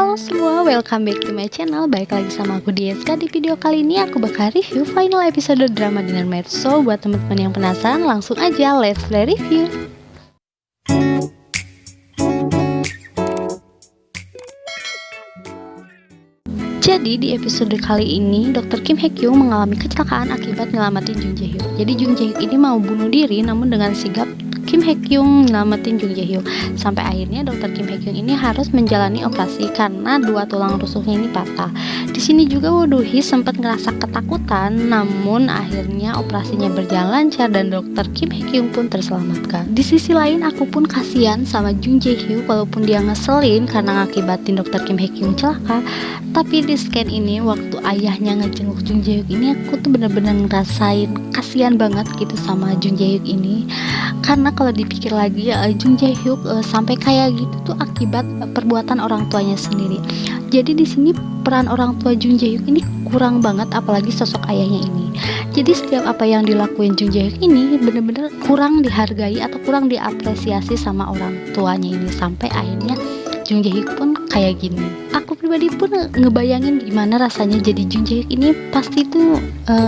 Halo semua, welcome back to my channel. Baik lagi sama aku Dieska. Di video kali ini aku bakal review final episode drama Dinner Maid. So buat teman-teman yang penasaran, langsung aja let's play review. Jadi di episode kali ini Dr. Kim Hye Kyung mengalami kecelakaan akibat nyelamatin Jung Jae Hyuk. Jadi Jung Jae Hyuk ini mau bunuh diri, namun dengan sigap Kim Hye Kyung nyelamatin Jung Jae Hyuk. Sampai akhirnya Dr. Kim Hye Kyung ini harus menjalani operasi karena dua tulang rusuknya ini patah. Di sini juga Woo Do Hee sempat ngerasa ketakutan, namun akhirnya operasinya berjalan lancar dan Dr. Kim Hye Kyung pun terselamatkan. Di sisi lain aku pun kasihan sama Jung Jae Hyuk, walaupun dia ngeselin karena ngakibatin Dr. Kim Hye Kyung celaka. Tapi di scan ini waktu ayahnya ngejenguk Jung Jae Hyuk ini, aku tuh bener-bener ngerasain kasihan banget gitu sama Jung Jae Hyuk ini. Karena kalau dipikir lagi Jung Jae Hyuk sampai kayak gitu tuh akibat perbuatan orang tuanya sendiri. Jadi di sini peran orang tua Jung Jae Hyuk ini kurang banget, apalagi sosok ayahnya ini. Jadi setiap apa yang dilakuin Jung Jae Hyuk ini bener-bener kurang dihargai atau kurang diapresiasi sama orang tuanya ini, sampai akhirnya Jung Jae Hyuk pun kayak gini. Aku pribadi pun ngebayangin gimana rasanya jadi Jung Jae Hyuk ini, pasti tuh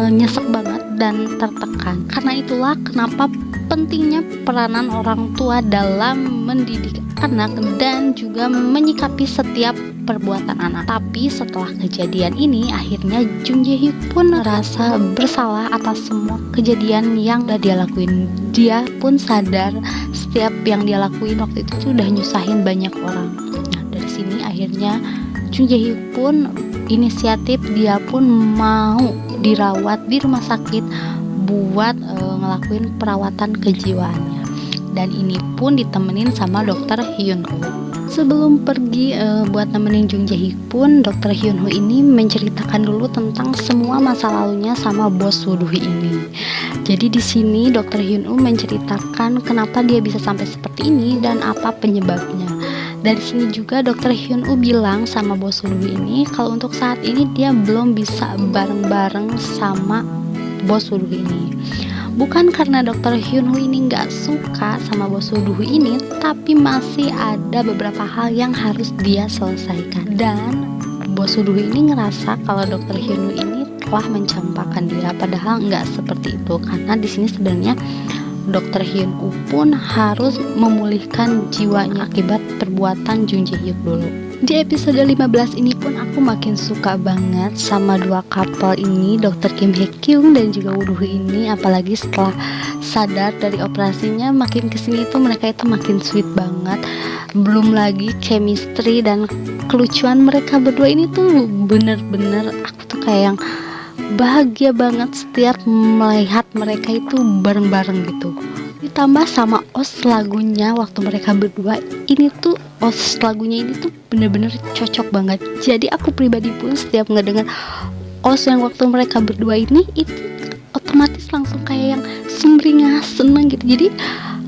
nyesek banget dan tertekan. Karena itulah kenapa pentingnya peranan orang tua dalam mendidik anak dan juga menyikapi setiap perbuatan anak. Tapi setelah kejadian ini, akhirnya Jung Jae Hyuk pun merasa bersalah atas semua kejadian yang udah dia lakuin. Dia pun sadar setiap yang dia lakuin waktu itu sudah nyusahin banyak orang. Nah, dari sini akhirnya Jung Jae Hyuk pun inisiatif, dia pun mau dirawat di rumah sakit buat ngelakuin perawatan kejiwaannya. Dan ini pun ditemenin sama dokter Hyun Woo. Sebelum pergi buat nemenin Jung Jae Hyuk pun, dokter Hyun Woo ini menceritakan dulu tentang semua masa lalunya sama bos Woo Do Hee ini. Jadi di sini dokter Hyun Woo menceritakan kenapa dia bisa sampai seperti ini dan apa penyebabnya. Dari sini juga dokter Hyun Woo bilang sama bos Woo Do Hee ini kalau untuk saat ini dia belum bisa bareng-bareng sama bos Woo Do Hee ini. Bukan karena dokter Hyun Woo ini nggak suka sama bos Woo Do Hee ini, tapi masih ada beberapa hal yang harus dia selesaikan. Dan bos Woo Do Hee ini ngerasa kalau dokter Hyun Woo ini telah mencampakkan dia, padahal nggak seperti itu. Karena di sini sebenarnya dokter Hyun Woo pun harus memulihkan jiwanya akibat perbuatan Jung Jae Hyuk dulu. Di episode 15 ini pun aku makin suka banget sama dua couple ini, Dr. Kim Hye Kyung dan juga Woo Do Hee ini. Apalagi setelah sadar dari operasinya, makin kesini itu mereka itu makin sweet banget. Belum lagi chemistry dan kelucuan mereka berdua ini tuh bener-bener aku tuh kayak yang bahagia banget setiap melihat mereka itu bareng-bareng gitu. Ditambah sama OST lagunya waktu mereka berdua ini tuh, OST lagunya ini tuh bener-bener cocok banget. Jadi aku pribadi pun setiap ngedenger OST yang waktu mereka berdua ini, itu otomatis langsung kayak yang sumringah, seneng gitu. Jadi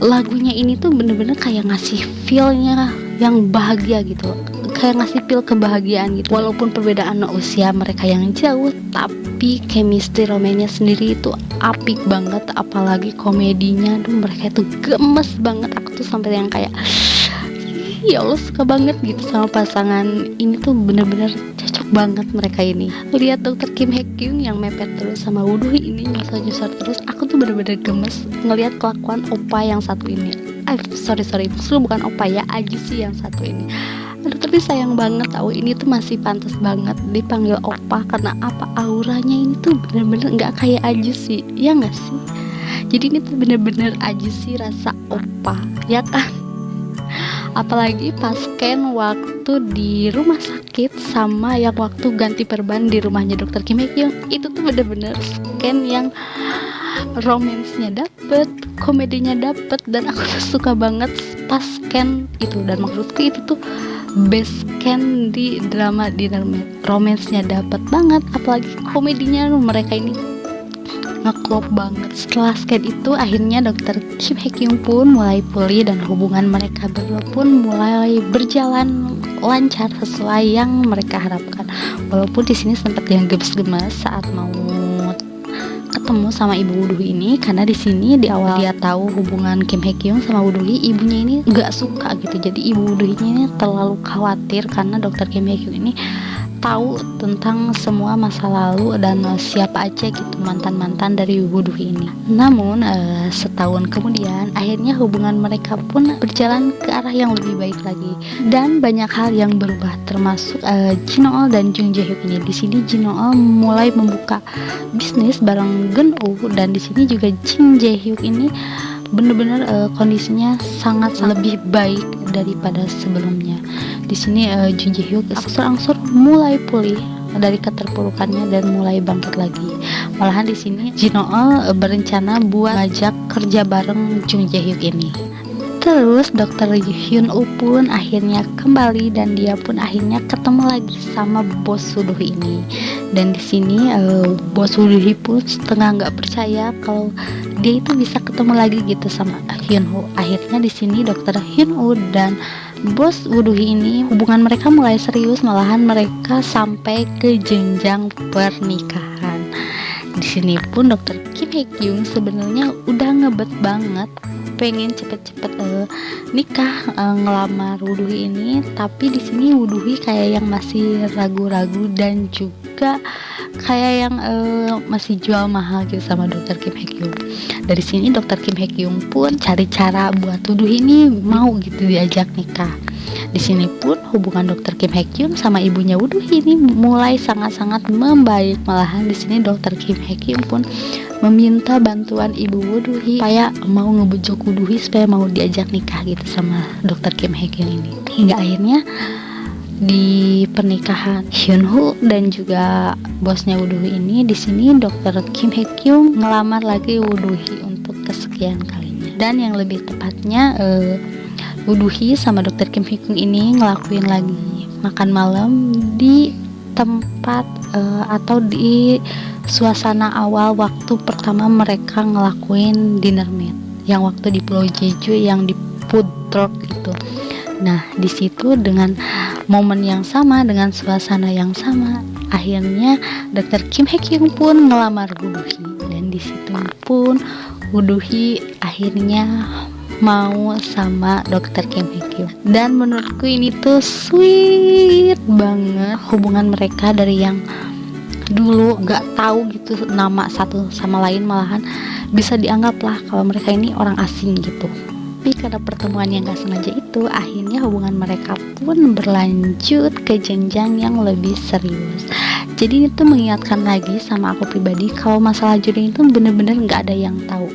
lagunya ini tuh bener-bener kayak ngasih feel-nya yang bahagia gitu, kayak ngasih feel kebahagiaan gitu. Walaupun perbedaan usia mereka yang jauh, tapi chemistry romannya sendiri itu apik banget. Apalagi komedinya, tuh mereka itu gemes banget. Aku tuh sampai yang kayak ya Allah, suka banget gitu sama pasangan ini tuh, bener-bener cocok banget mereka ini. Lihat dokter Kim Hye Kyung yang mepet terus sama Woo Do Hee ini nyosor-nyosor terus, aku tuh bener-bener gemes ngelihat kelakuan opa yang satu ini. Sorry, maksudnya bukan opa ya, Aji sih yang satu ini. Aduh, tapi sayang banget tahu, ini tuh masih pantas banget dipanggil opa. Karena apa, auranya ini tuh bener-bener nggak kayak Aji sih, ya nggak sih? Jadi ini tuh bener-bener Aji sih rasa opa, ya kan? Apalagi pas scan waktu di rumah sakit sama yang waktu ganti perban di rumahnya dokter Kim Hye Kyung, itu tuh bener-bener scan yang romansnya dapet, komedinya dapet, dan aku tuh suka banget pas scan itu. Dan maksudku itu tuh best scan di drama Dinner Maid, romansnya dapet banget, apalagi komedinya mereka ini ngeklop banget. Setelah scan itu akhirnya dokter Kim Hye Kyung pun mulai pulih dan hubungan mereka berdua pun mulai berjalan lancar sesuai yang mereka harapkan. Walaupun di sini sempat yang gemes-gemes saat mau ketemu sama ibu Woo Do-hee ini karena di sini di awal dia tahu hubungan Kim Hye-kyung sama Woo Do-hee, ibunya ini nggak suka gitu. Jadi ibu Woo Do-hee ini terlalu khawatir karena dokter Kim Hye-kyung ini tahu tentang semua masa lalu dan siapa aja gitu mantan-mantan dari Woo Do-hee ini. Namun setahun kemudian akhirnya hubungan mereka pun berjalan ke arah yang lebih baik lagi dan banyak hal yang berubah, termasuk Jin Oh dan Jung Jae Hyuk ini. Di sini Jin Oh mulai membuka bisnis bareng Geun Woo dan di sini juga Jung Jae Hyuk ini benar-benar kondisinya sangat lebih baik daripada sebelumnya. Di sini Jung Jae Hyuk angsur-angsur mulai pulih dari keterpurukannya dan mulai bangkit lagi. Malahan di sini Jin Oh berencana buat ngajak kerja bareng Jung Jae Hyuk ini. Terus Dr. Hyun Woo pun akhirnya kembali dan dia pun akhirnya ketemu lagi sama bos Woo Do-hee ini. Dan di sini bos Woo Do-hee pun setengah nggak percaya kalau dia itu bisa ketemu lagi gitu sama Hyun Woo. Akhirnya di sini Dr. Hyun Woo dan bos Woo Do-hee ini hubungan mereka mulai serius, malahan mereka sampai ke jenjang pernikahan. Di sini pun Dr. Kim Hye-kyung sebenarnya udah ngebet banget pengen cepet-cepet nikah ngelamar Woo Do-hee ini, tapi di sini Woo Do-hee kayak yang masih ragu-ragu dan juga kayak yang masih jual mahal gitu sama Dr. Kim Hye-kyung. Dari sini Dr. Kim Hye-kyung pun cari cara buat Woo Do-hee ini mau gitu diajak nikah. Di sini pun hubungan Dr. Kim Hye-kyung sama ibunya Woo Do-hee ini mulai sangat-sangat membaik. Malahan di sini Dr. Kim Hye-kyung pun meminta bantuan ibu Woo Do-hee supaya mau ngebujuk Woo Do-hee supaya mau diajak nikah gitu sama Dr. Kim Hye-kyung ini. Hingga akhirnya di pernikahan Hyun Woo dan juga bosnya Woo Do-hee ini, di sini Dr. Kim Hye-kyung ngelamar lagi Woo Do-hee untuk kesekian kalinya. Dan yang lebih tepatnya Woo Do-hee sama Dr. Kim Hye-kyung ini ngelakuin lagi makan malam di tempat atau di suasana awal waktu pertama mereka ngelakuin dinner meet yang waktu di Pulau Jeju yang di food truck gitu. Nah, di situ dengan momen yang sama, dengan suasana yang sama, akhirnya Dr. Kim Hye-kyung pun ngelamar Woo Do-hee dan di situ pun Woo Do-hee akhirnya mau sama Dr. Kim Hye-kyung. Dan menurutku ini tuh sweet banget hubungan mereka dari yang dulu gak tahu gitu nama satu sama lain, malahan bisa dianggap lah kalau mereka ini orang asing gitu. Tapi karena pertemuan yang gak sengaja itu, akhirnya hubungan mereka pun berlanjut ke jenjang yang lebih serius. Jadi itu mengingatkan lagi sama aku pribadi kalau masalah jodoh itu bener-bener gak ada yang tahu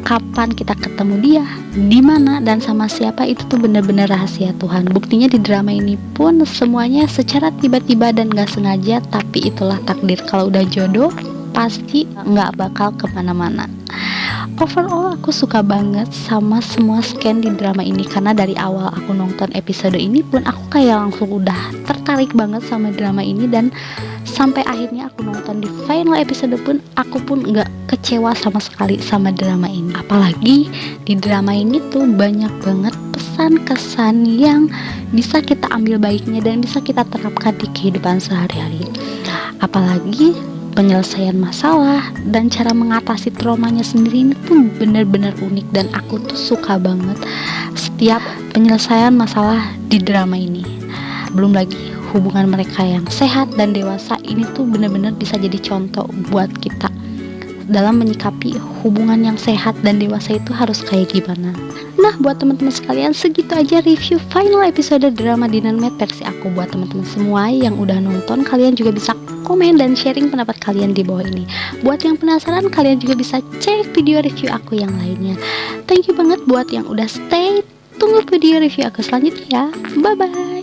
kapan kita ketemu dia, di mana dan sama siapa, itu tuh bener-bener rahasia Tuhan. Buktinya di drama ini pun semuanya secara tiba-tiba dan gak sengaja, tapi itulah takdir. Kalau udah jodoh pasti gak bakal kemana-mana. Overall aku suka banget sama semua scan di drama ini, karena dari awal aku nonton episode ini pun aku kayak langsung udah tertarik banget sama drama ini, dan sampai akhirnya aku nonton di final episode pun aku pun nggak kecewa sama sekali sama drama ini. Apalagi di drama ini tuh banyak banget pesan kesan yang bisa kita ambil baiknya dan bisa kita terapkan di kehidupan sehari-hari. Apalagi penyelesaian masalah dan cara mengatasi traumanya sendiri ini tuh bener-bener unik, dan aku tuh suka banget setiap penyelesaian masalah di drama ini. Belum lagi hubungan mereka yang sehat dan dewasa ini tuh bener-bener bisa jadi contoh buat kita dalam menyikapi hubungan yang sehat dan dewasa itu harus kayak gimana. Nah, buat teman-teman sekalian, segitu aja review final episode drama Dinner Mate versi aku. Buat teman-teman semua yang udah nonton, kalian juga bisa komen dan sharing pendapat kalian di bawah ini. Buat yang penasaran, kalian juga bisa cek video review aku yang lainnya. Thank you banget buat yang udah stay. Tunggu video review aku selanjutnya ya. Bye bye.